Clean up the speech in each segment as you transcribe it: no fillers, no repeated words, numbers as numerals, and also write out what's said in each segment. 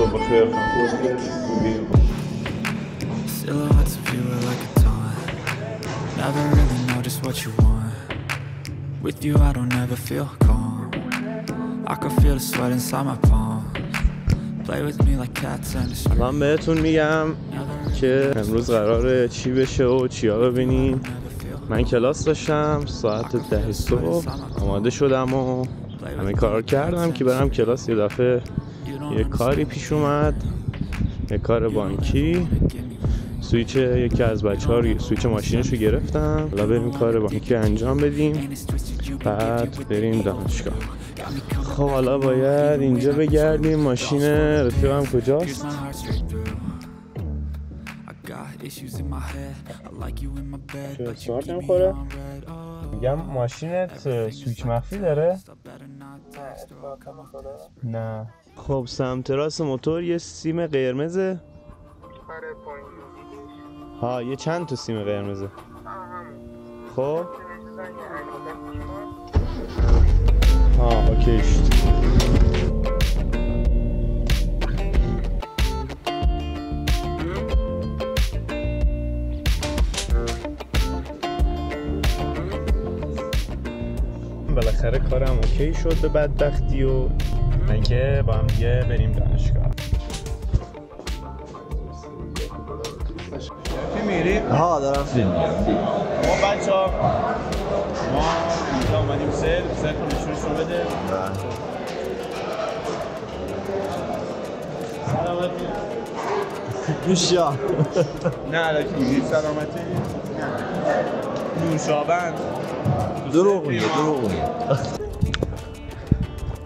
صبح بخیر Silhouettes of you are like a taunt. Never really know just what you want. With you I don't ever feel calm. I can feel the sweat inside my palms. Play with me like cats and a string. من بهتون میگم که امروز قراره چی بشه و چیا ببینیم. من کلاس داشتم ساعت 10 صبح آماده شدم و همه کار کردم که برم کلاس. یه دفعه یه کاری پیش اومد، یه کار بانکی. سویچ یکی از بچه‌ها سویچ ماشینش رو گرفتم. حالا بریم کار بانکی انجام بدیم بعد بریم دانشگاه. خب حالا باید اینجا بگردیم ماشین رفیقم کجاست. چه سوارت نمیخوره؟ میگم ماشینت سویچ مخفی داره؟ نه. خب سمت راست موتور یه سیم قرمزه. ها یه چند تا سیم قرمزه. خب ها اوکی شد. بالاخره کارم اوکی شد به بدبختی و من که با هم دیگه بریم دانشگاه. چی میری؟ ها دارم فیلم میگم. ما بچه‌ها ما اینجا اومدیم سر نشونشون بده. سلامتی. نوشیا. نه الکی سلامتی. نوشابند. دروغ میگه.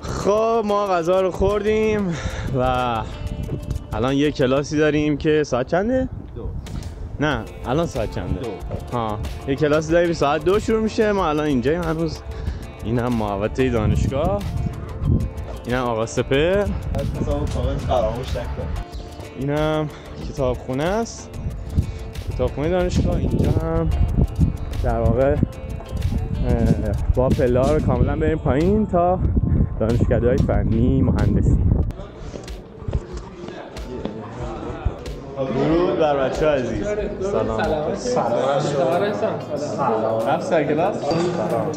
خب ما غذا رو خوردیم و الان یه کلاسی داریم که ساعت چنده؟ 2. نه الان ساعت چنده؟ 2. ها یه کلاسی داریم ساعت 2 شروع میشه. ما الان اینجاییم هنوز. این هم محوطه دانشگاه، این هم آقا سپر، این هم کتابخونه است، کتابخونه دانشگاه. اینجا هم در واقع با پله ها رو کاملا بریم پایین تا دانشکده‌های فنی مهندسی. درود بر بچه عزیز. سلام. رفت سر کلاس؟ سلام.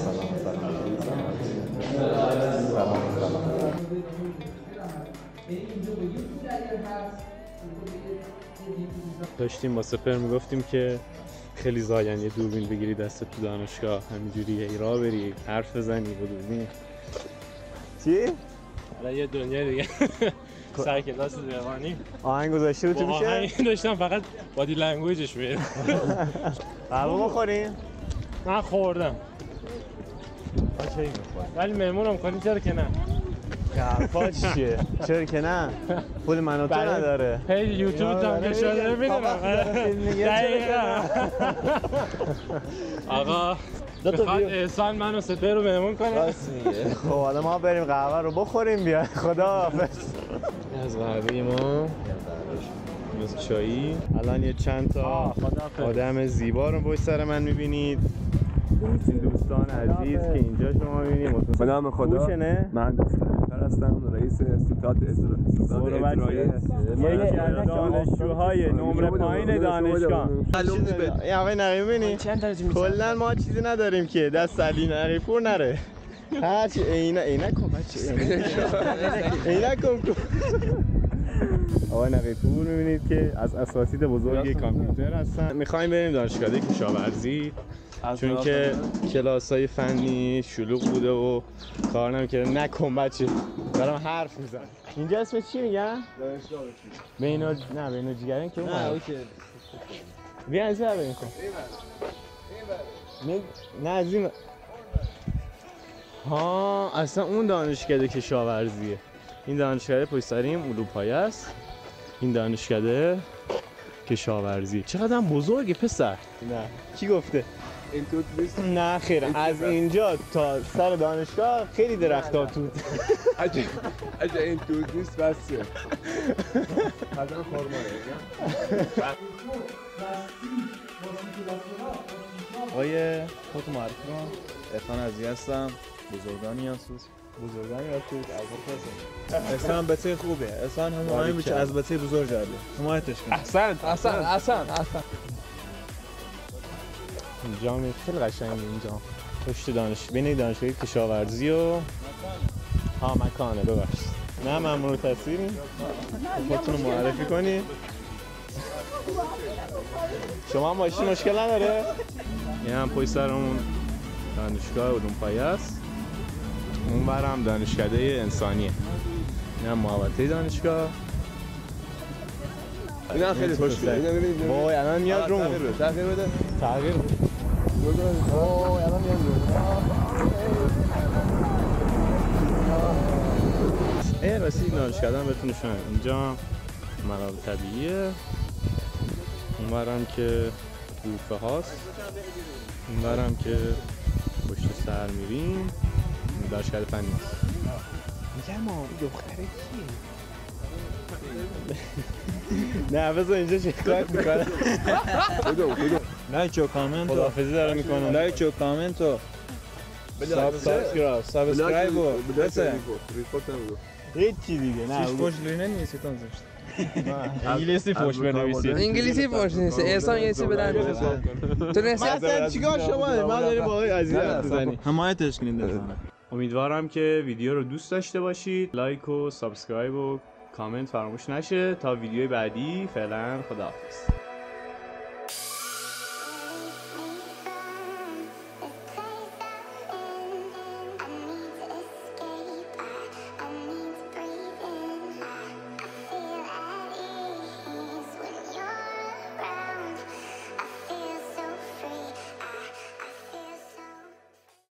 داشتیم با سپر میگفتیم که خیلی زاین یه دوربین بگیری دستت تو دانشگاه، همینجوری راه بری حرف بزنی با دوربین. چی؟ حالا یه دنیا دیگه سر کلاس روانی آهنگ گذاشته بود تو میشه؟ آهنگ داشتم فقط بادی لنگویجش میره. قهوه بخوریم؟ من خوردم. چه این میخوری؟ ولی مهمونم کنی چرا که نه؟ حرفا چیه؟ چرا که نه؟ پول منو تو نداره. پیج یوتیوب هم که شده میدونم. دقیقا آقا بخواد احسان منو سپر رو مهمون کنه. راست میگه. خب حالا ما بریم قهوه رو بخوریم بیایم. خداحافظ. از قهوه ما از چایی. الان یه چند تا آدم زیبا رو پشت سر من میبینید. این دوستان عزیز که اینجا شما میبینید. به نام خدا من دفتر هستم، رئیس ستاد اجرایی یکی از دانشجوهای نمره پایین دانشگاه. این آقای نقیب ببینید کلا ما چیزی نداریم که دست علی نقیب پور نره. هرچی عینک کن بچه، عینک کن. آقای نقیب پور میبینید که از اساتید بزرگ کامپیوتر هستن. میخوایم بریم دانشکده کشاورزی چون که کلاس‌های فنی شلوغ بوده و کار نمی‌کرده. نکن بچه دارم حرف میزنم. اینجا اسمش چی میگن؟ بینو جیگرین که اون نه اوکی. بیا از این بریم کن. نه از این. ها اصلا اون دانشکده کشاورزیه. این دانشکده پشت سریم اروپایی است. این دانشکده کشاورزی چقدر بزرگه پسر. نه کی گفته؟ این توت نیست. نه خیر از اینجا تا سر دانشگاه خیلی درخت‌ها توت. اگه این توت نیست بسیه. قدم خورمایه. آقای خودتو معرفی کن. عرفان عزیزی هستم. بزرگانی هستوس. بزرگان یادتید از احسان بچه خوبه احسان هم مهم بچه از بچه بزرگ جالب حمایتش کن احسن اینجا هم خیلی قشنگه اینجا پشت بین دانشگاه کشاورزی و مکانه ببخشید نه ممنوع تصویریم خودتون رو معرفی کنید شما هم باشی مشکل نداره این هم پشت سرمون دانشگاه علوم پایه است اون برم دانشکده انسانیه این هم محوطه دانشگاه این هم خیلی خوشگله اینو ببینید وای الان میاد رومون تغییر بده تغییر وای الان میاد راستی دانشکده هم بهتون نشون میدم اینجا منابع طبیعیه اون برم که بوفه هاست این برم که پشت سر میریم دانشکده فنی هست میگم ما این دختره کیه؟ نه بذار اینجا شکایت میکنم لایک و کامنت خداحافظی داره میکنم لایک و کامنت و سابسکرایب و هیچی دیگه نه هیچ فوش لینه نیست تانزشت انگلیسی فوش بنویسید انگلیسی فوش نیست احسان یه چیزی بدن تو اصلا چیکار شما ما داریم با آقای عزیز حرف می‌زنیم حمایتش کنید امیدوارم که ویدیو رو دوست داشته باشید لایک و سابسکرایب و کامنت فراموش نشه تا ویدیوی بعدی فعلا خداحافظ